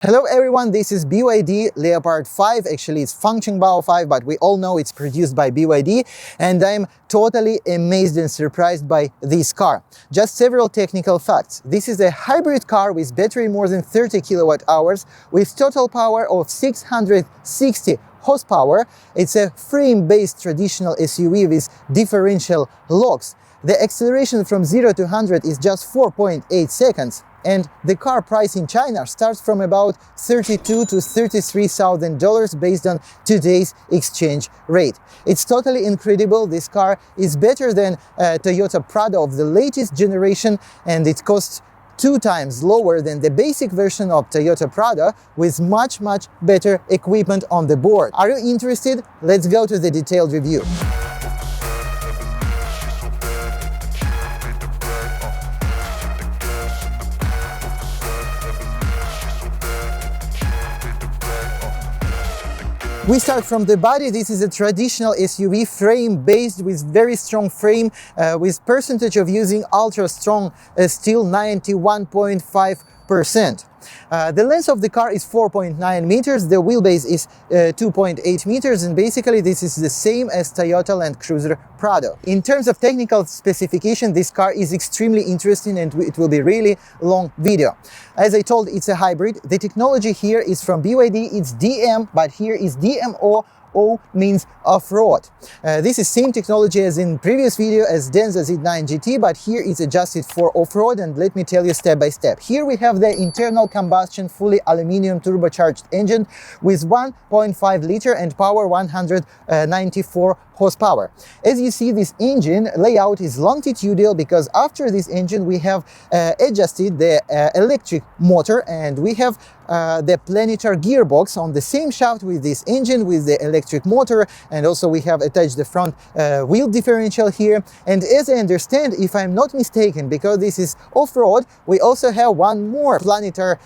Hello everyone, this is BYD Leopard 5. Actually, it's Function 5, but we all know it's produced by BYD, and I'm totally amazed and surprised by this car. Just several technical facts. This is a hybrid car with battery more than 30 kilowatt hours, with total power of 660 horsepower. It's a frame-based traditional SUV with differential locks. The acceleration from 0 to 100 is just 4.8 seconds. And the car price in China starts from about $32,000 to $33,000 based on today's exchange rate. It's totally incredible. This car is better than Toyota Prado of the latest generation, and it costs 2 times lower than the basic version of Toyota Prado with much better equipment on the board. Are you interested? Let's go to the detailed review. We start from the body. This is a traditional SUV frame based with very strong frame with percentage of using ultra strong steel 91.5%. The length of the car is 4.9 meters, the wheelbase is 2.8 meters, and basically this is the same as Toyota Land Cruiser Prado. In terms of technical specification, this car is extremely interesting and it will be really long video. As I told, it's a hybrid. The technology here is from BYD, it's DM, but here is DMO. O means off-road. This is same technology as in previous video as Denza Z9 GT, but here it's adjusted for off-road, and let me tell you step by step. Here we have the internal combustion fully aluminum turbocharged engine with 1.5 liter and power 194 horsepower. As you see, this engine layout is longitudinal because after this engine we have adjusted the electric motor, and we have the planetary gearbox on the same shaft with this engine with the electric motor, and also we have attached the front wheel differential here. And as I understand, if I'm not mistaken, because this is off-road, we also have one more planetary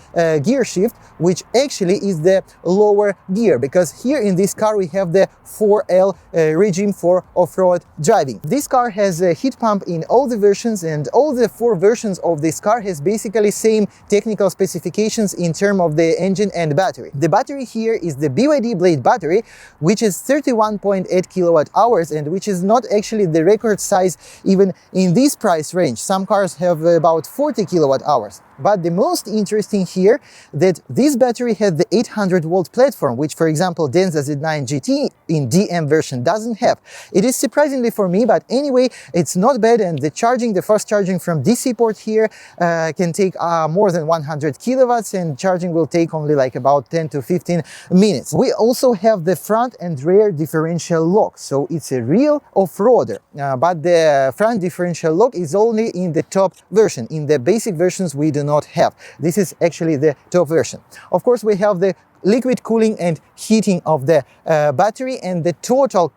gear shift, which actually is the lower gear, because here in this car we have the 4L regime for off-road driving. This car has a heat pump in all the versions, and all the 4 versions of this car has basically same technical specifications in terms of the engine and battery. The battery here is the BYD Blade battery, which is 31.8 kilowatt hours, and which is not actually the record size even in this price range. Some cars have about 40 kilowatt hours. But the most interesting here that this battery has the 800 volt platform, which for example Denza Z9 GT in DM version doesn't have. It is surprisingly for me, but anyway, it's not bad, and the fast charging from DC port here can take more than 100 kilowatts, and charging will take only like about 10 to 15 minutes. We also have the front and rear differential lock, so it's a real off-roader, but the front differential lock is only in the top version. In the basic versions we do not have. This is actually the top version. Of course, we have the liquid cooling and heating of the battery, and the total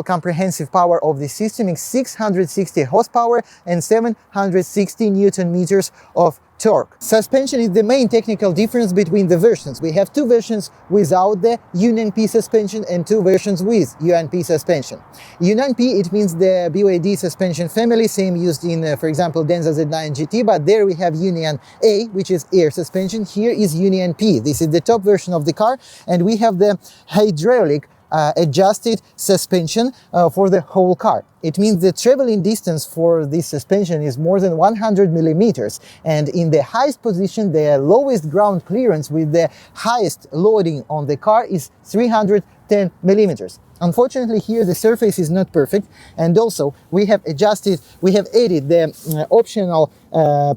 comprehensive power of the system is 660 horsepower and 760 newton meters of torque. Suspension is the main technical difference between the versions. We have 2 versions without the UNP suspension and 2 versions with UNP suspension. UNP, it means the BYD suspension family, same used in, for example, Denza Z9 GT, but there we have Union A, which is air suspension. Here is Union P. This is the top version of the car, and we have the hydraulic adjusted suspension for the whole car. It means the traveling distance for this suspension is more than 100 millimeters, and in the highest position, the lowest ground clearance with the highest loading on the car is 310 millimeters. Unfortunately, here the surface is not perfect, and also we have added the optional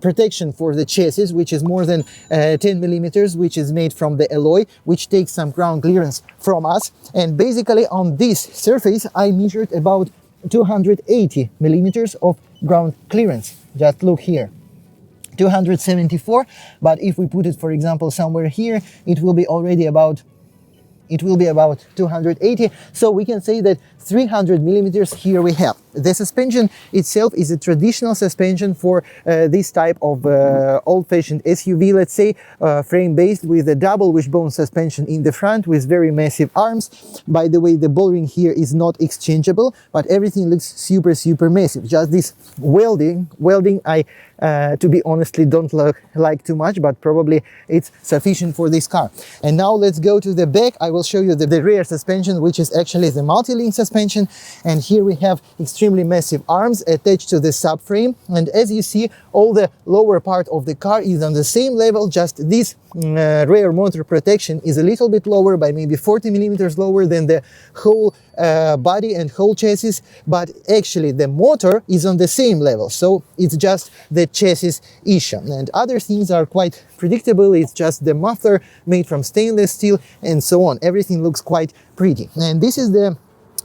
protection for the chassis, which is more than 10 millimeters, which is made from the alloy, which takes some ground clearance from us. And basically on this surface I measured about 280 millimeters of ground clearance. Just look here, 274, but if we put it, for example, somewhere here, it will be about 280, so we can say that 300 millimeters here we have. The suspension itself is a traditional suspension for this type of old-fashioned SUV, let's say, frame-based with a double wishbone suspension in the front with very massive arms. By the way, the ball ring here is not exchangeable, but everything looks super massive. Just this welding I to be honestly don't like too much, but probably it's sufficient for this car. And now let's go to the back. I will show you the rear suspension, which is actually the multi-link suspension. And here we have extremely massive arms attached to the subframe. And as you see, all the lower part of the car is on the same level, just this rear motor protection is a little bit lower by maybe 40 millimeters lower than the whole body and whole chassis, but actually the motor is on the same level, so it's just the chassis issue. And other things are quite predictable. It's just the muffler made from stainless steel and so on. Everything looks quite pretty. And this is the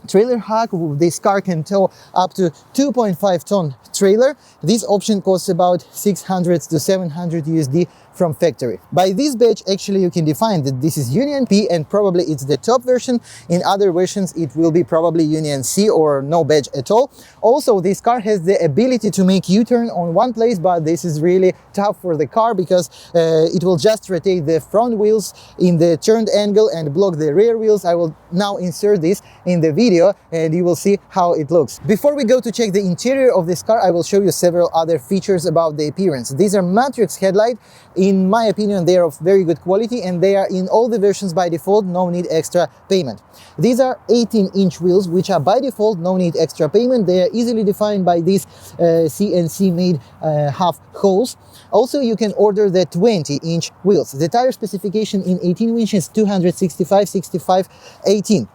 trailer hug. This car can tow up to 2.5 ton trailer. This option costs about 600 to 700 USD from factory. By this badge, actually you can define that this is Union P, and probably it's the top version. In other versions it will be probably Union C or no badge at all. Also, this car has the ability to make U-turn on one place, but this is really tough for the car because it will just rotate the front wheels in the turned angle and block the rear wheels. I will now insert this in the video and you will see how it looks. Before we go to check the interior of this car, I will show you several other features about the appearance. These are matrix headlight. In my opinion, they are of very good quality and they are in all the versions by default, no need extra payment. These are 18-inch wheels, which are by default, no need extra payment. They are easily defined by these CNC made half holes. Also, you can order the 20-inch wheels. The tire specification in 18 inches, 265, 65, 18.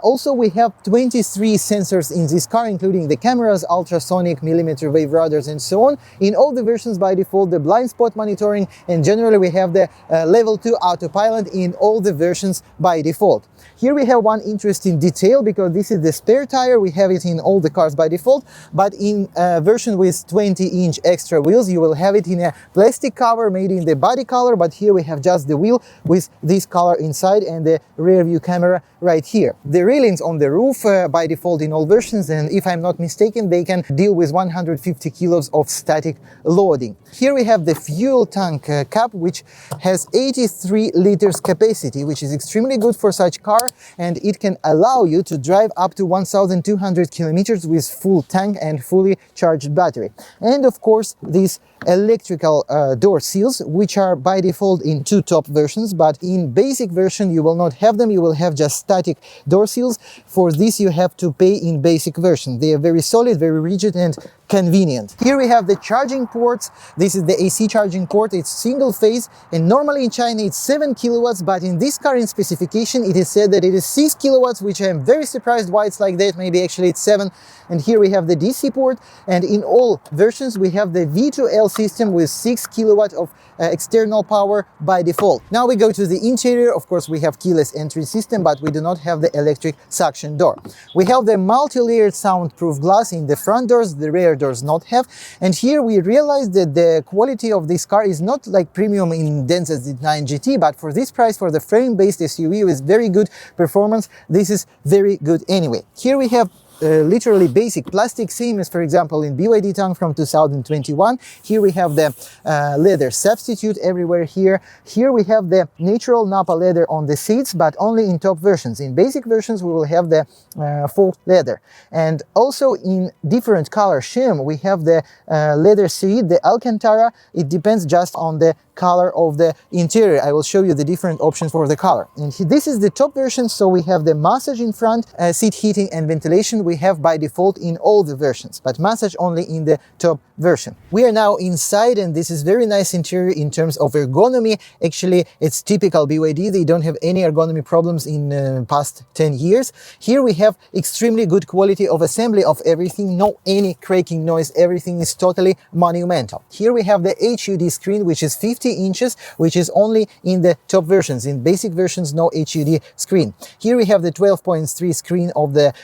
Also, we have 23 sensors in this car, including the cameras, ultrasonic, millimeter wave radars, and so on. In all the versions by default, the blind spot monitoring, and generally we have the level 2 autopilot in all the versions by default. Here we have one interesting detail, because this is the spare tire. We have it in all the cars by default, but in a version with 20-inch extra wheels, you will have it in a plastic cover made in the body color, but here we have just the wheel with this color inside and the rear view camera right here. The railings on the roof by default in all versions, and if I'm not mistaken, they can deal with 150 kilos of static loading. Here we have the fuel tank cap, which has 83 liters capacity, which is extremely good for such car, and it can allow you to drive up to 1,200 kilometers with full tank and fully charged battery. And of course, these electrical door seals, which are by default in two top versions, but in basic version you will not have them. You will have just static door seals. For this you have to pay in basic version. They are very solid, very rigid and convenient. Here we have the charging ports. This is the AC charging port. It's single phase, and normally in China it's 7 kilowatts, but in this car in specification it is said that it is 6 kilowatts, which I am very surprised why it's like that. Maybe actually it's 7. And here we have the DC port, and in all versions we have the V2L system with 6 kilowatt of external power by default. Now we go to the interior. Of course, we have keyless entry system, but we do not have the electric suction door. We have the multi-layered soundproof glass in the front doors, the rear doors not have. And here we realize that the quality of this car is not like premium in Denza Z9 GT, but for this price, for the frame-based SUV with very good performance, this is very good anyway. Here we have literally basic plastic, same as for example in BYD Tang from 2021. Here we have the leather substitute everywhere here. Here we have the natural Napa leather on the seats, but only in top versions. In basic versions we will have the faux leather. And also in different color shim we have the leather seat, the Alcantara. It depends just on the color of the interior. I will show you the different options for the color. And this is the top version, so we have the massage in front, seat heating and ventilation we have by default in all the versions, but massage only in the top version. We are now inside, and this is very nice interior in terms of ergonomy. Actually, it's typical BYD. They don't have any ergonomy problems in past 10 years. Here we have extremely good quality of assembly of everything, no any cracking noise, everything is totally monumental. Here we have the HUD screen, which is 50 inches, which is only in the top versions. In basic versions, no HUD screen. Here we have the 12.3 screen of the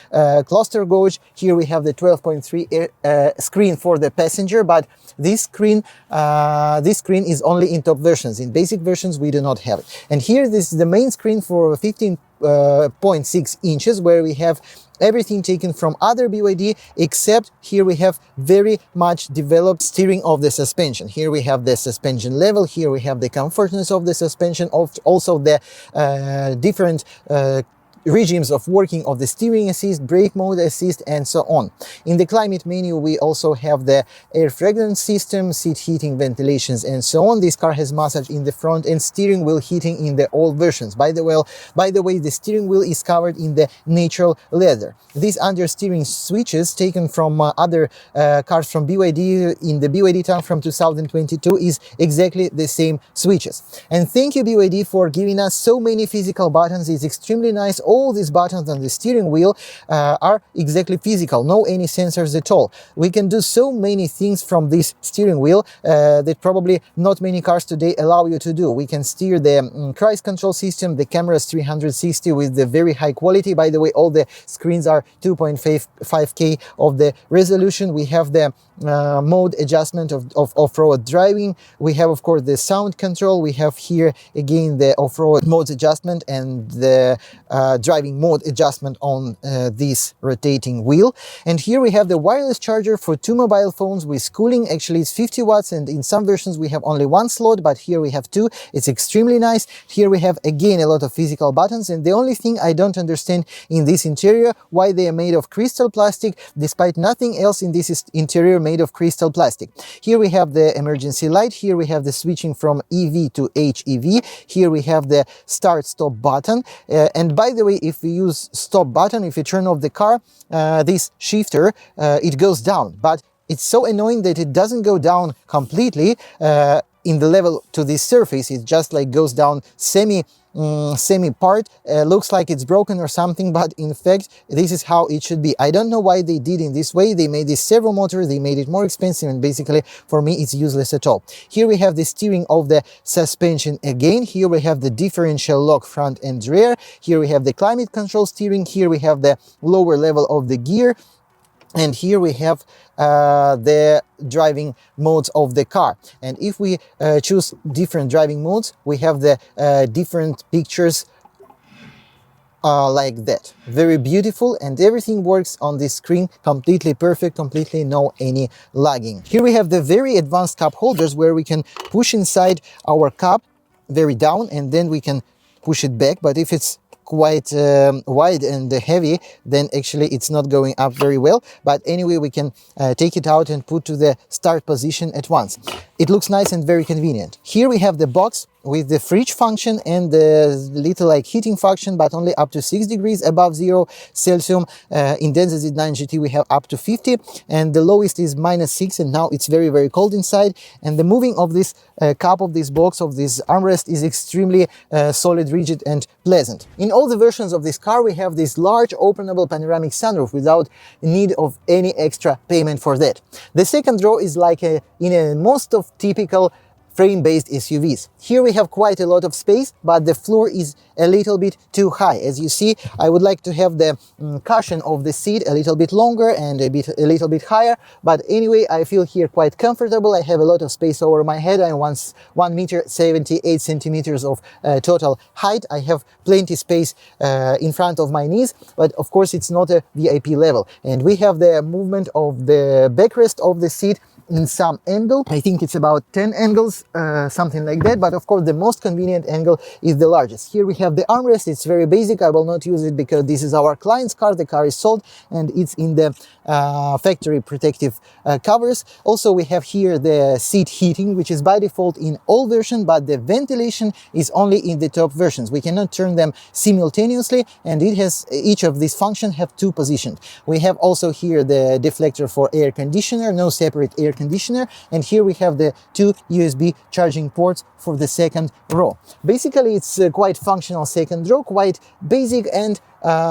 cluster center gauge. Here we have the 12.3 screen for the passenger, but this screen is only in top versions. In basic versions we do not have it. And here this is the main screen for 15.6 inches, where we have everything taken from other BYD, except here we have very much developed steering of the suspension. Here we have the suspension level, here we have the comfortness of the suspension, also the different regimes of working of the steering assist, brake mode assist, and so on. In the climate menu we also have the air fragrance system, seat heating, ventilations, and so on. This car has massage in the front and steering wheel heating in the all versions. By the way, the steering wheel is covered in the natural leather. These understeering switches taken from other cars from BYD in the BYD Town from 2022 is exactly the same switches. And thank you BYD for giving us so many physical buttons. It's extremely nice. All these buttons on the steering wheel are exactly physical, no any sensors at all. We can do so many things from this steering wheel that probably not many cars today allow you to do. We can steer the cruise control system, the cameras 360 with the very high quality. By the way, all the screens are 2.5K of the resolution. We have the mode adjustment of off-road driving. We have, of course, the sound control. We have here again the off-road mode adjustment and the driving mode adjustment on this rotating wheel. And here we have the wireless charger for 2 mobile phones with cooling. Actually it's 50 watts, and in some versions we have only 1 slot, but here we have 2. It's extremely nice. Here we have again a lot of physical buttons, and the only thing I don't understand in this interior, why they are made of crystal plastic despite nothing else in this interior made of crystal plastic. Here we have the emergency light. Here we have the switching from EV to HEV. Here we have the start stop button, and by the way, if we use stop button, if you turn off the car, this shifter it goes down, but it's so annoying that it doesn't go down completely in the level to this surface. It just like goes down semi part. Looks like it's broken or something, but in fact this is how it should be. I don't know why they did in this way. They made this servo motor, they made it more expensive, and basically for me it's useless at all. Here we have the steering of the suspension again. Here we have the differential lock front and rear. Here we have the climate control steering. Here we have the lower level of the gear. And here we have the driving modes of the car. And if we choose different driving modes, we have the different pictures like that. Very beautiful, and everything works on this screen completely perfect, completely no any lagging. Here we have the very advanced cup holders where we can push inside our cup very down, and then we can push it back. But if it's quite wide and heavy, then actually it's not going up very well. But anyway, we can take it out and put to the start position at once. It looks nice and very convenient. Here we have the box with the fridge function and the little like heating function, but only up to 6 degrees above 0 Celsius. In Density 9 GT we have up to 50, and the lowest is -6, and now it's very, very cold inside. And the moving of this cup, of this box, of this armrest is extremely solid, rigid, and pleasant. In all the versions of this car we have this large openable panoramic sunroof without need of any extra payment for that. The second row is like in a most of typical frame-based SUVs. Here we have quite a lot of space, but the floor is a little bit too high. As you see, I would like to have the cushion of the seat a little bit longer and a little bit higher, but anyway, I feel here quite comfortable. I have a lot of space over my head. I'm 1.78 meters of total height. I have plenty space in front of my knees, but of course it's not a VIP level. And we have the movement of the backrest of the seat in some angle. I think it's about 10 angles, something like that, but of course the most convenient angle is the largest. Here we have the armrest. It's very basic. I will not use it because this is our client's car. The car is sold and it's in the factory protective covers. Also we have here the seat heating, which is by default in all versions, but the ventilation is only in the top versions. We cannot turn them simultaneously, and it has each of these functions have 2 positions. We have also here the deflector for air conditioner, no separate air conditioner, and here we have the 2 USB charging ports for the second row. Basically it's quite functional second row, quite basic, and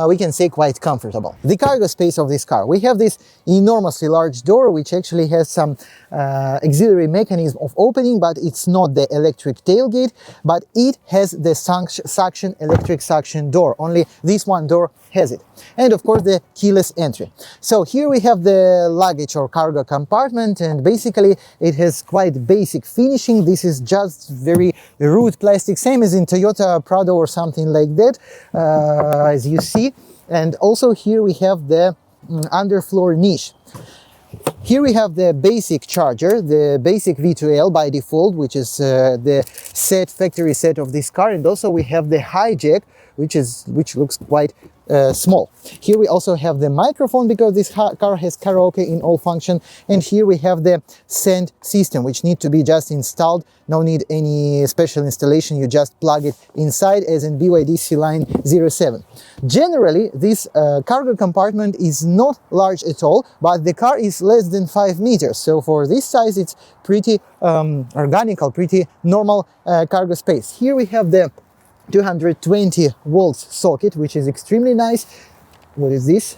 we can say quite comfortable. The cargo space of this car. We have this enormously large door, which actually has some auxiliary mechanism of opening, but it's not the electric tailgate, but it has the suction, electric suction door. Only this one door has it. And of course the keyless entry. So here we have the luggage or cargo compartment, and basically it has quite basic finishing. This is just very rude plastic, same as in Toyota Prado or something like that, as you see. And also here we have the underfloor niche. Here we have the basic charger, the basic V2L by default, which is the factory set of this car, and also we have the high jack, which looks quite small. Here we also have the microphone, because this car has karaoke in all function, and here we have the send system, which need to be just installed. No need any special installation, you just plug it inside, as in BYD C-Line 07. Generally, this cargo compartment is not large at all, but the car is less than 5 meters, so for this size it's pretty organical, pretty normal cargo space. Here we have the 220 volts socket, which is extremely nice. What is this?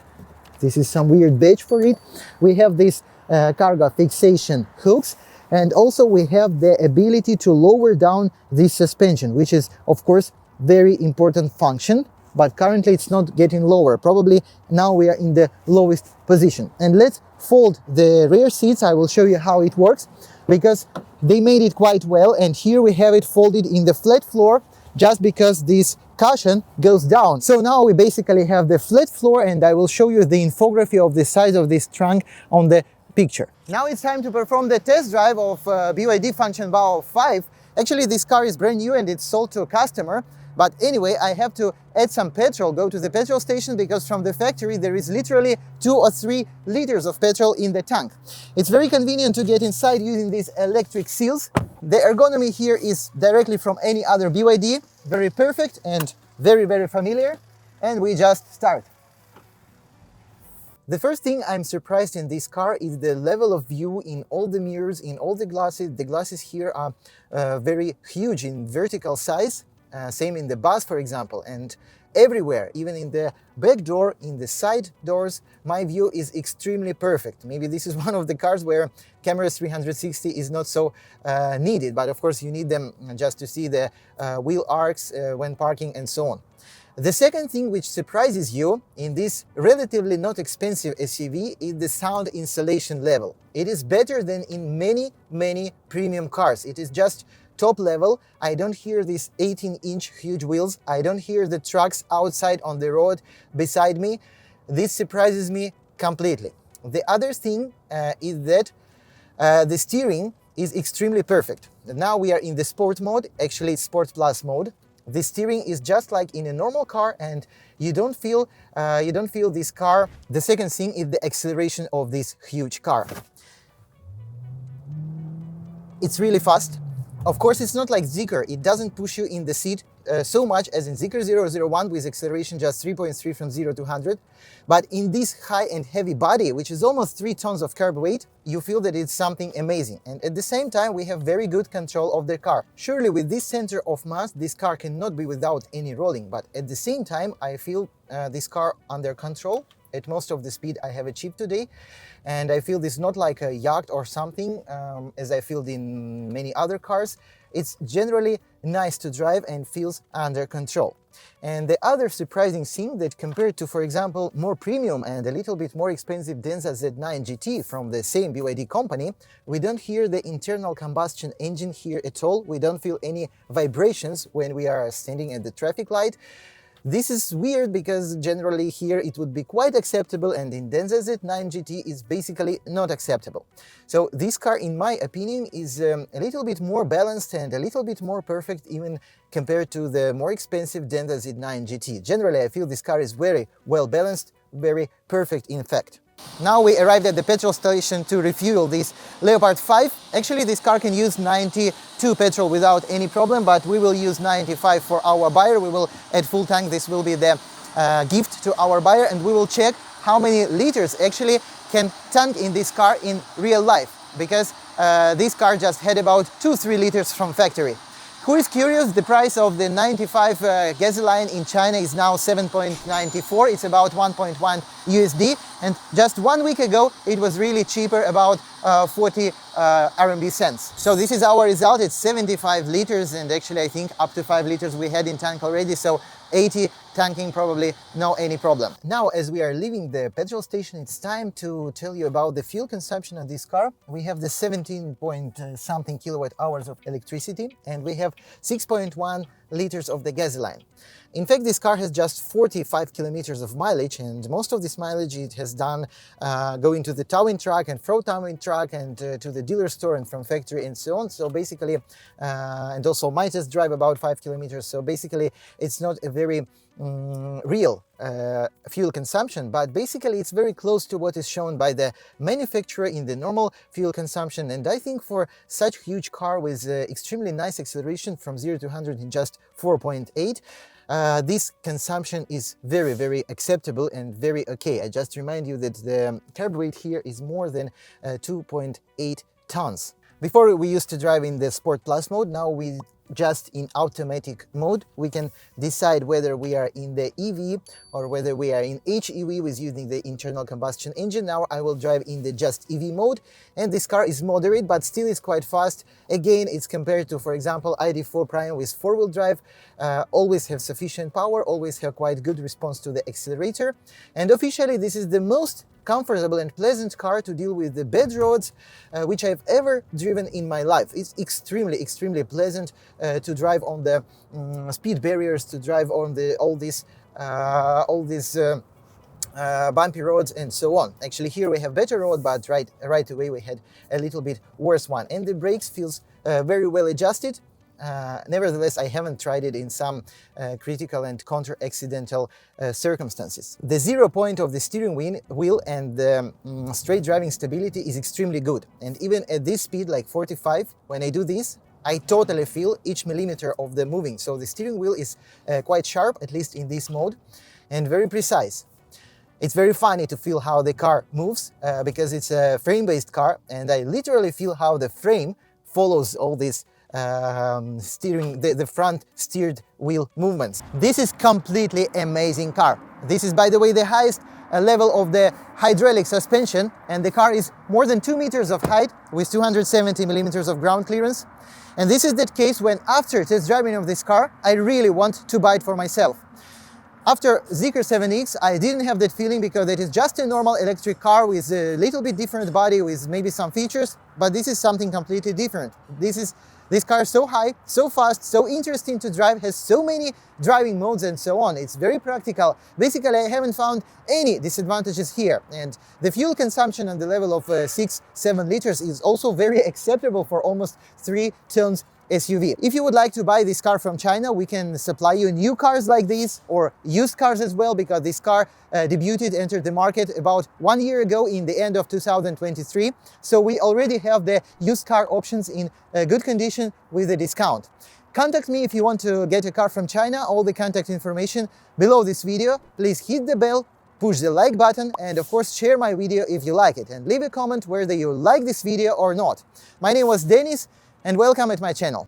This is some weird badge for it. We have this cargo fixation hooks, and also we have the ability to lower down this suspension, which is of course very important function, but currently it's not getting lower. Probably now we are in the lowest position. And let's fold the rear seats. I will show you how it works, because they made it quite well, and here we have it folded in the flat floor, just because this cushion goes down. So now we basically have the flat floor, and I will show you the infography of the size of this trunk on the picture. Now it's time to perform the test drive of BYD Function Bao 5. Actually, this car is brand new and it's sold to a customer. But anyway, I have to add some petrol, go to the petrol station, because from the factory there is literally 2 or 3 liters of petrol in the tank. It's very convenient to get inside using these electric seals. The ergonomy here is directly from any other BYD, very perfect and very, very familiar. And we just start. The first thing I'm surprised in this car is the level of view in all the mirrors, in all the glasses. The glasses here are very huge in vertical size. Same in the bus, for example, and everywhere, even in the back door, in the side doors, my view is extremely perfect. Maybe this is one of the cars where cameras 360 is not so needed, but of course you need them just to see the wheel arcs when parking and so on. The second thing which surprises you in this relatively not expensive SUV is the sound insulation level. It is better than in many premium cars. It is just top level. I don't hear these 18-inch huge wheels. I don't hear the trucks outside on the road beside me. This surprises me completely. The other thing is that the steering is extremely perfect. Now we are in the sport mode, actually Sport Plus mode. The steering is just like in a normal car, and you don't feel this car. The second thing is the acceleration of this huge car. It's really fast. Of course, it's not like Zeekr. It doesn't push you in the seat so much as in Zeekr 001 with acceleration just 3.3 from 0 to 100. But in this high and heavy body, which is almost 3 tons of carb weight, you feel that it's something amazing. And at the same time, we have very good control of the car. Surely with this center of mass, this car cannot be without any rolling. But at the same time, I feel this car under control at most of the speed I have achieved today. And I feel this not like a yacht or something, as I feel in many other cars. It's generally nice to drive and feels under control. And the other surprising thing that compared to, for example, more premium and a little bit more expensive Denza Z9 GT from the same BYD company, we don't hear the internal combustion engine here at all. We don't feel any vibrations when we are standing at the traffic light. This is weird because generally here it would be quite acceptable, and in Denza Z9 GT is basically not acceptable. So this car, in my opinion, is a little bit more balanced and a little bit more perfect even compared to the more expensive Denza Z9 GT. Generally, I feel this car is very well balanced, very perfect in fact. Now we arrived at the petrol station to refuel this Leopard 5. Actually, this car can use 92 petrol without any problem, but we will use 95 for our buyer. We will add full tank. This will be the gift to our buyer, and we will check how many liters actually can tank in this car in real life, because this car just had about 2-3 liters from factory. Who is curious, the price of the 95 gasoline in China is now 7.94. It's about 1.1 USD. And just 1 week ago, it was really cheaper, about 40 RMB cents. So this is our result. It's 75 liters. And actually, I think up to 5 liters we had in tank already. So 80 tanking, probably no any problem. Now, as we are leaving the petrol station, it's time to tell you about the fuel consumption of this car. We have the 17 point something kilowatt hours of electricity, and we have 6.1 liters of the gasoline. In fact, this car has just 45 kilometers of mileage, and most of this mileage it has done going to the towing truck and from towing truck and to the dealer store and from factory and so on. So basically, and also my test drive about 5 kilometers. So basically, it's not a very real fuel consumption, but basically it's very close to what is shown by the manufacturer in the normal fuel consumption. And I think for such huge car with extremely nice acceleration from 0 to 100 in just 4.8, this consumption is very, very acceptable and very okay. I just remind you that the carb weight here is more than 2.8 tons. Before we used to drive in the Sport Plus mode, now we just in automatic mode. We can decide whether we are in the EV or whether we are in HEV with using the internal combustion engine. Now I will drive in the just EV mode, and this car is moderate but still is quite fast. Again, it's compared to, for example, ID.4 Prime with four-wheel drive, always have sufficient power, always have quite good response to the accelerator, and officially this is the most comfortable and pleasant car to deal with the bad roads which I've ever driven in my life. It's extremely pleasant to drive on the speed barriers, to drive on the all these bumpy roads and so on. Actually, here we have better road, but right away we had a little bit worse one, and the brakes feels very well adjusted. Nevertheless, I haven't tried it in some critical and counter-accidental circumstances. The 0 point of the steering wheel and the straight driving stability is extremely good. And even at this speed, like 45, when I do this, I totally feel each millimeter of the moving. So the steering wheel is quite sharp, at least in this mode, and very precise. It's very funny to feel how the car moves because it's a frame-based car, and I literally feel how the frame follows all these steering, the front steered wheel movements. This is completely amazing car. This is, by the way, the highest level of the hydraulic suspension, and the car is more than 2 meters of height with 270 millimeters of ground clearance. And this is that case when, after test driving of this car, I really want to buy it for myself. After Zeekr 7X, I didn't have that feeling because it is just a normal electric car with a little bit different body, with maybe some features, but this is something completely different. This car is so high, so fast, so interesting to drive, has so many driving modes and so on. It's very practical. Basically, I haven't found any disadvantages here. And the fuel consumption on the level of 6-7 liters is also very acceptable for almost 3 tons SUV. If you would like to buy this car from China, we can supply you new cars like these, or used cars as well, because this car entered the market about 1 year ago in the end of 2023. So we already have the used car options in good condition with a discount. Contact me if you want to get a car from China. All the contact information below this video. Please hit the bell, push the like button, and of course share my video if you like it, and leave a comment whether you like this video or not. My name was Dennis, and welcome at my channel.